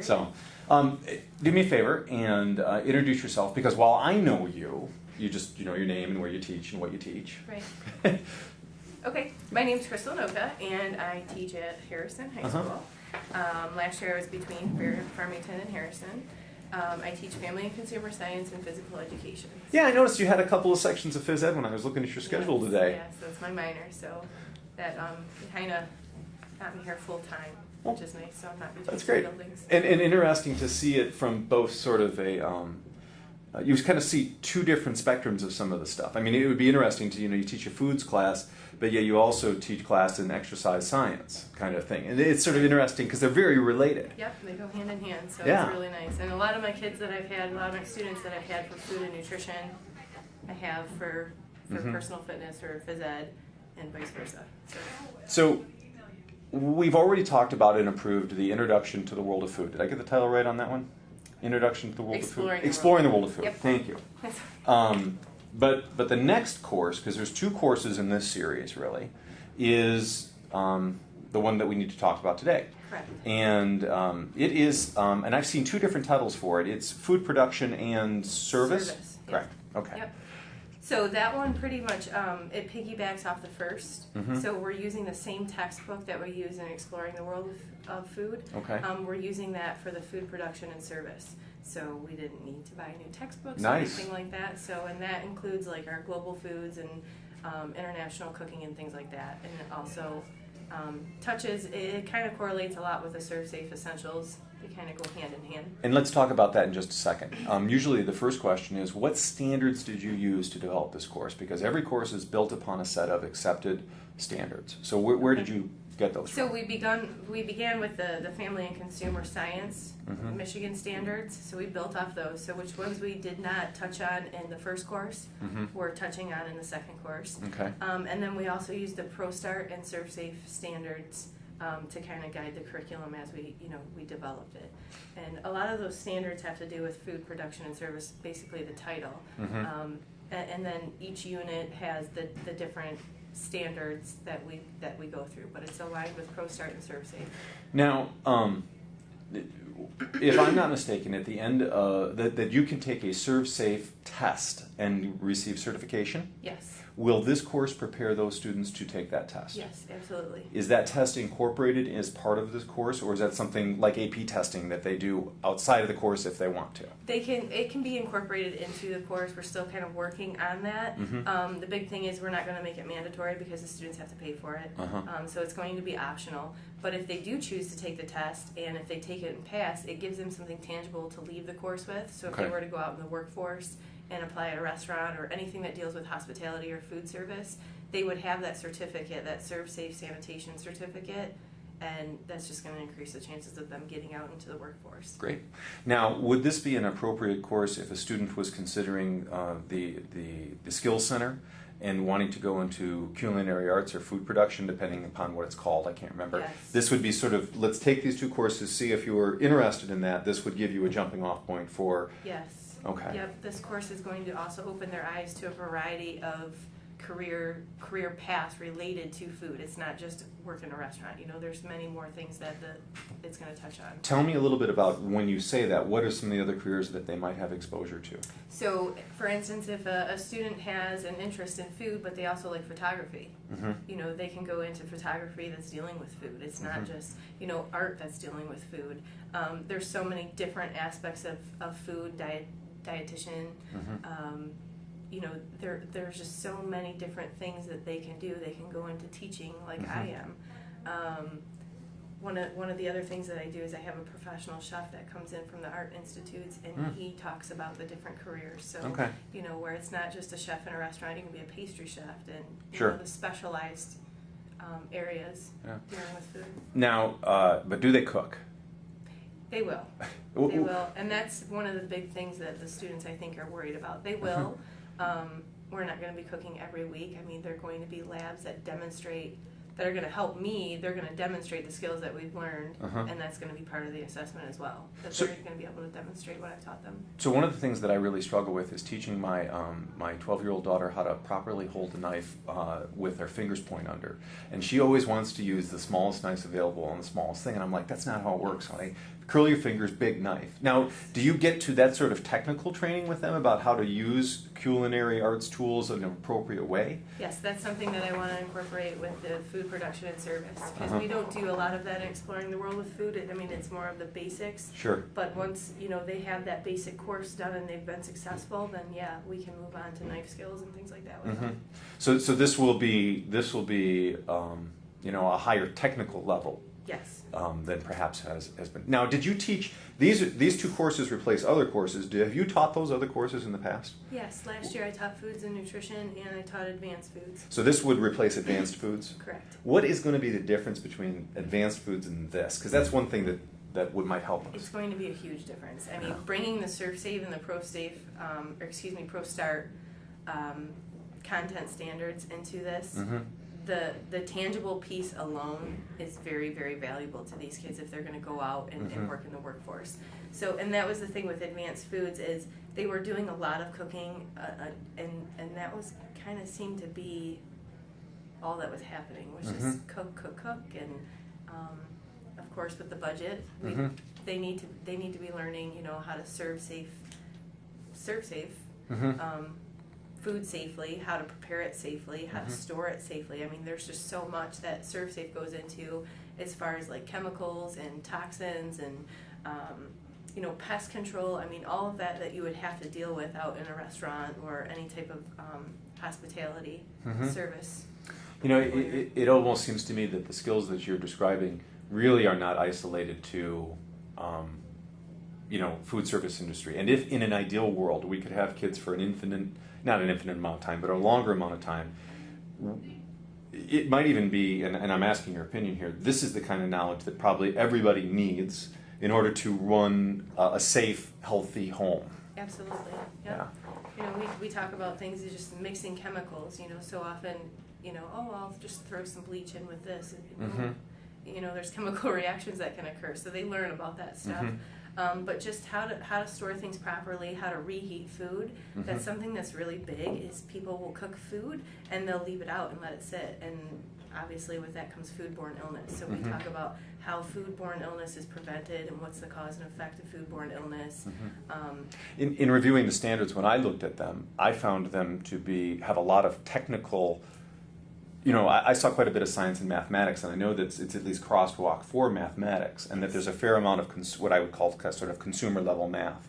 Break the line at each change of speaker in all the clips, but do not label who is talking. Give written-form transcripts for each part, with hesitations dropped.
So, do me a favor and introduce yourself, because while I know you, you know your name and where you teach and what you teach.
Right. Okay, my name's Crystal Noka, and I teach at Harrison High School. Last year I was between Farmington and Harrison. I teach family and consumer science and physical education.
Yeah, I noticed you had a couple of sections of phys ed when I was looking at your schedule today.
Yes, that's my minor, so that kind of got me here full time, which is nice. So I'm not between
That's great.
buildings.
And interesting to see it from both sort of a you kind of see two different spectrums of some of the stuff. I mean, it would be interesting to, you teach a foods class, but yeah, you also teach class in exercise science kind of thing. And it's sort of interesting because they're very related.
Yep, they go hand in hand, so
Yeah.
it's really nice. And a lot of my kids that I've had, a lot of my students that I've had for food and nutrition, I have for personal fitness or phys ed, and vice versa.
So we've already talked about and approved the Introduction to the World of Food. Did I get the title right on that one? Introduction to the World of Food? Exploring the World of Food.
Yep.
Thank you. But the next course, because there's two courses in this series really, is the one that we need to talk about today.
Correct.
And it is, and I've seen two different titles for it. It's Food Production and Service?
Service.
Correct.
Yep.
Okay.
Yep. So that one pretty much, it piggybacks off the first.
Mhm.
So we're using the same textbook that we use in Exploring the World of Food.
Okay.
We're using that for the food production and service. So we didn't need to buy new textbooks
Nice.
or anything like that. So, and that includes like our global foods and international cooking and things like that. And it also it kind of correlates a lot with the Serve Safe Essentials. They kind of go hand in hand.
And let's talk about that in just a second. Usually the first question is, what standards did you use to develop this course? Because every course is built upon a set of accepted standards. So where did you get those
So
from?
we began with the family and consumer science Michigan standards. So we built off those. So which ones we did not touch on in the first course, we're touching on in the second course.
Okay.
And then we also used the ProStart and Serve Safe standards to kind of guide the curriculum as we developed it. And a lot of those standards have to do with food production and service, basically the title. And then each unit has the different standards that we go through, but it's aligned with ProStart and Serve Safe.
Now, if I'm not mistaken, at the end that you can take a Serve Safe test and receive certification.
Yes.
Will this course prepare those students to take that test?
Yes, absolutely.
Is that test incorporated as part of this course, or is that something like AP testing that they do outside of the course if they want to?
It can be incorporated into the course. We're still kind of working on that. The big thing is we're not going to make it mandatory because the students have to pay for it. So it's going to be optional. But if they do choose to take the test, and if they take it and pass, it gives them something tangible to leave the course with. So if they were to go out in the workforce and apply at a restaurant or anything that deals with hospitality or food service, they would have that certificate, that Serve Safe sanitation certificate, and that's just going to increase the chances of them getting out into the workforce.
Great. Now, would this be an appropriate course if a student was considering the Skills Center and wanting to go into culinary arts or food production, depending upon what it's called? I can't remember.
Yes.
This would be sort of, let's take these two courses, see if you were interested in that. This would give you a jumping off point for...
Yes.
Okay.
Yep, this course is going to also open their eyes to a variety of career paths related to food. It's not just work in a restaurant. There's many more things that it's going to touch on.
Tell me a little bit about, when you say that, what are some of the other careers that they might have exposure to?
So, for instance, if a student has an interest in food, but they also like photography, they can go into photography that's dealing with food. It's not just, art that's dealing with food. There's so many different aspects of food, dietitian, there's just so many different things that they can do. They can go into teaching like I am. One of the other things that I do is I have a professional chef that comes in from the Art Institutes, and he talks about the different careers. So, where it's not just a chef in a restaurant, you can be a pastry chef, and the specialized areas dealing with food.
Now, but do they cook?
They will. They will. And that's one of the big things that the students, I think, are worried about. They will. We're not going to be cooking every week. I mean, there are going to be labs that are going to help me. They're going to demonstrate the skills that we've learned, and that's going to be part of the assessment as well. That they're going to be able to demonstrate what I've taught them.
So one of the things that I really struggle with is teaching my my 12-year-old daughter how to properly hold a knife with her fingers point under. And she always wants to use the smallest knife available on the smallest thing. And I'm like, that's not how it works, honey. curl your fingers, big knife. Now, do you get to that sort of technical training with them about how to use culinary arts tools in an appropriate way?
Yes, that's something that I want to incorporate with the food production and service, because we don't do a lot of that in exploring the world with food. I mean, it's more of the basics.
Sure.
But once, you know, they have that basic course done and they've been successful, then yeah, we can move on to knife skills and things like that with them.
So this will be you know, a higher technical level.
Yes.
Than perhaps has been. Now, did you teach these two courses replace other courses? Have you taught those other courses in the past?
Yes, last year I taught foods and nutrition, and I taught advanced foods.
So this would replace advanced foods?
Correct.
What is going to be the difference between advanced foods and this? Because that's one thing that might help us.
It's going to be a huge difference. I mean, bringing the ServSafe and the ProStart content standards into this. The tangible piece alone is very, very valuable to these kids if they're going to go out and work in the workforce. So, and that was the thing with advanced foods, is they were doing a lot of cooking, and that was kind of seemed to be all that was happening, was just cook, and of course with the budget, they need to be learning, you know, how to serve safe. Food safely, how to prepare it safely, how to store it safely. I mean, there's just so much that ServSafe goes into as far as like chemicals and toxins and you know, pest control. I mean, all of that you would have to deal with out in a restaurant or any type of hospitality service.
You know, it almost seems to me that the skills that you're describing really are not isolated to you know, food service industry. And if in an ideal world we could have kids for not an infinite amount of time, but a longer amount of time, it might even be, and I'm asking your opinion here, this is the kind of knowledge that probably everybody needs in order to run a safe, healthy home.
Absolutely. Yeah. You know, we talk about things as just mixing chemicals, you know, so often, you know, oh, I'll just throw some bleach in with this. You know, there's chemical reactions that can occur, so they learn about that stuff. But just how to store things properly, how to reheat food. That's something that's really big, is people will cook food and they'll leave it out and let it sit. And obviously with that comes foodborne illness. So we talk about how foodborne illness is prevented and what's the cause and effect of foodborne illness.
In reviewing the standards, when I looked at them, I found them to have a lot of technical. You know, I saw quite a bit of science and mathematics, and I know that it's at least crosswalk for mathematics, and that there's a fair amount of what I would call sort of consumer level math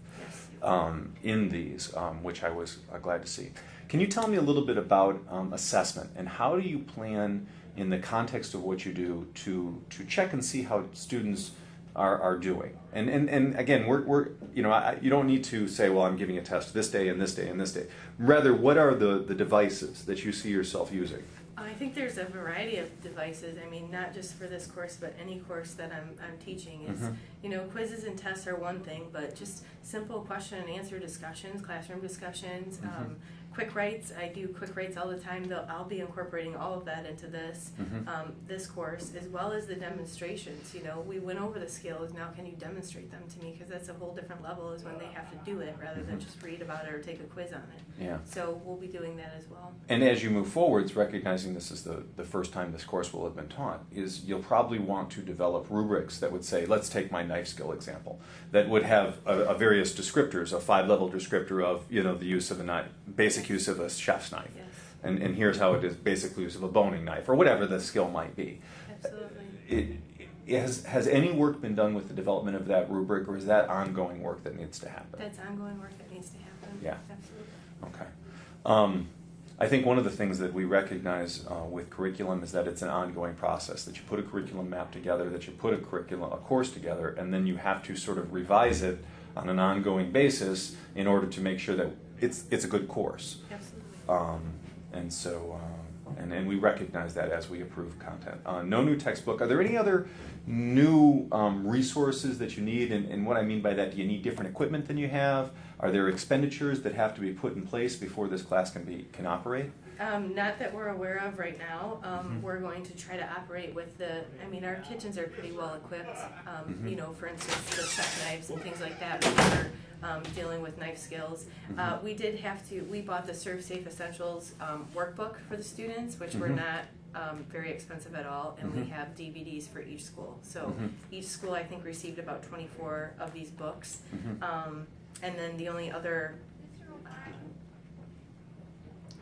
in these, which I was glad to see. Can you tell me a little bit about assessment, and how do you plan, in the context of what you do, to check and see how students are doing? And again, we're you know, you don't need to say, well, I'm giving a test this day and this day and this day. Rather, what are the devices that you see yourself using?
I think there's a variety of devices. I mean, not just for this course, but any course that I'm teaching. Is you know, quizzes and tests are one thing, but just simple question and answer discussions, classroom discussions, quick writes. I do quick writes all the time. I'll be incorporating all of that into this this course, as well as the demonstrations. You know, we went over the skills. Now, can you demonstrate them to me? Because that's a whole different level, is when they have to do it rather than just read about it or take a quiz on it.
Yeah.
So we'll be doing that as well.
And as you move forwards, recognizing this is the first time this course will have been taught, is you'll probably want to develop rubrics that would say, let's take my knife skill example, that would have a various descriptors, a 5-level descriptor of, you know, the use of a knife, basic use of a chef's knife.
Yes.
And here's how it is basic use of a boning knife, or whatever the skill might be.
Absolutely.
Has any work been done with the development of that rubric, or is that ongoing work that needs to happen?
That's ongoing work that needs to happen.
Yeah.
Absolutely.
Okay. I think one of the things that we recognize with curriculum is that it's an ongoing process, that you put a curriculum map together, that you put a course together, and then you have to sort of revise it on an ongoing basis in order to make sure that it's a good course.
Absolutely.
And so, and we recognize that as we approve content. No new textbook. Are there any other new resources that you need? And what I mean by that, do you need different equipment than you have? Are there expenditures that have to be put in place before this class can operate?
Not that we're aware of right now. We're going to try to operate with our kitchens are pretty well equipped. You know, for instance, the chef knives and things like that. We're dealing with knife skills. We bought the ServSafe Essentials workbook for the students, which we're not very expensive at all, and we have DVDs for each school. So each school, I think, received about 24 of these books. And then the only other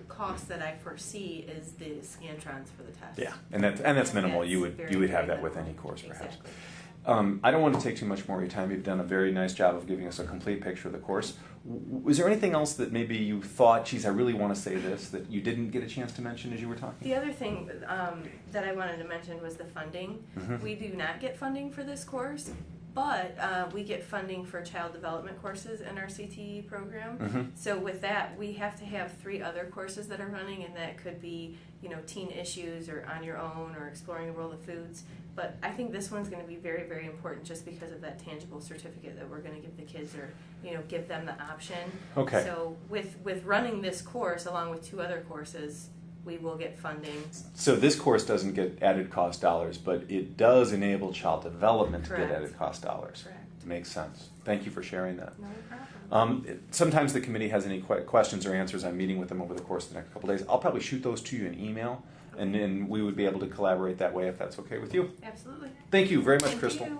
cost that I foresee is the Scantrons for the test.
Yeah, and that's minimal.
That's
You would
very,
have
very
that with
minimal.
any course, perhaps.
Exactly.
I don't want to take too much more of your time. You've done a very nice job of giving us a complete picture of the course. Was there anything else that maybe you thought, geez, I really want to say this, that you didn't get a chance to mention as you were talking?
The other thing that I wanted to mention was the funding. We do not get funding for this course, but we get funding for child development courses in our CTE program. So with that, we have to have 3 other courses that are running, and that could be, teen issues or on your own or exploring the world of foods. But I think this one's going to be very, very important just because of that tangible certificate that we're going to give the kids, or give them the option.
Okay.
So with running this course along with 2 other courses, we will get funding.
So this course doesn't get added cost dollars, but it does enable child development to
Correct.
get added cost dollars.
Correct.
Makes sense. Thank you for sharing that.
No problem.
Sometimes the committee has any questions or answers. I'm meeting with them over the course of the next couple of days. I'll probably shoot those to you in email, and then we would be able to collaborate that way if that's okay with you.
Absolutely.
Thank you very much,
Thank
Crystal.
you.